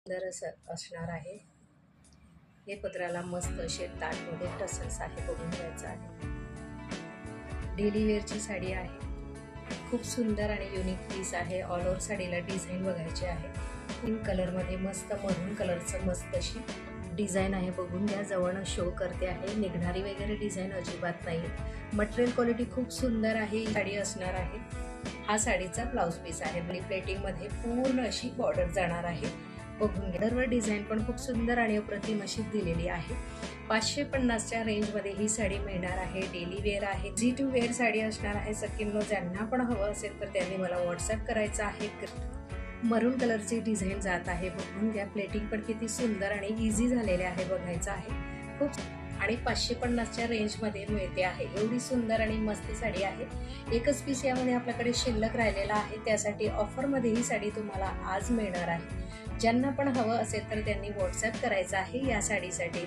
सुंदर असं असणार आहे। हे पदराला मस्त असे ताटमध्ये टसल्स आहे, बघून घ्यायचं आहे। डेली वेअरची साडी आहे, खूप सुंदर आणि युनिक पीस आहे। ऑल ओव्हर साडीला डिझाईन बघायची आहे। पिंक कलरमध्ये मस्त मरून कलरचं मस्त अशी डिझाईन आहे, बघून घ्या। जवळनं शो करते आहे, निघणारी वगैरे डिझाईन अजिबात नाही। मटेरियल क्वालिटी खूप सुंदर आहे। साडी असणार आहे। हा साडीचा ब्लाउज पीस आहे। प्लेटिंग मध्ये पूर्ण अशी बॉर्डर जाणार आहे, बघून घ्या। सर्व डिझाईन पण खूप सुंदर आणि अप्रतिम अशी दिलेली आहे। 550च्या रेंजमध्ये ही साडी मिळणार आहे। डेली वेअर आहे, जी टू वेअर साडी असणार आहे। सकिनो ज्यांना पण हवं असेल तर त्यांनी मला व्हॉट्सअप करायचं आहे। मरून कलरची डिझाईन जात आहे, बघून घ्या। प्लेटिंग पण किती सुंदर आणि इझी झालेले आहे, बघायचं आहे खूप। आणि 550च्या रेंजमध्ये मिळते आहे। एवढी सुंदर आणि मस्त साडी आहे। एकच पीस यामध्ये आपल्याकडे शिल्लक राहिलेला आहे, त्यासाठी ऑफरमध्ये ही साडी तुम्हाला आज मिळणार आहे। ज्यांना पण हवं असेल तर त्यांनी व्हॉट्सअप करायचं आहे या साडीसाठी।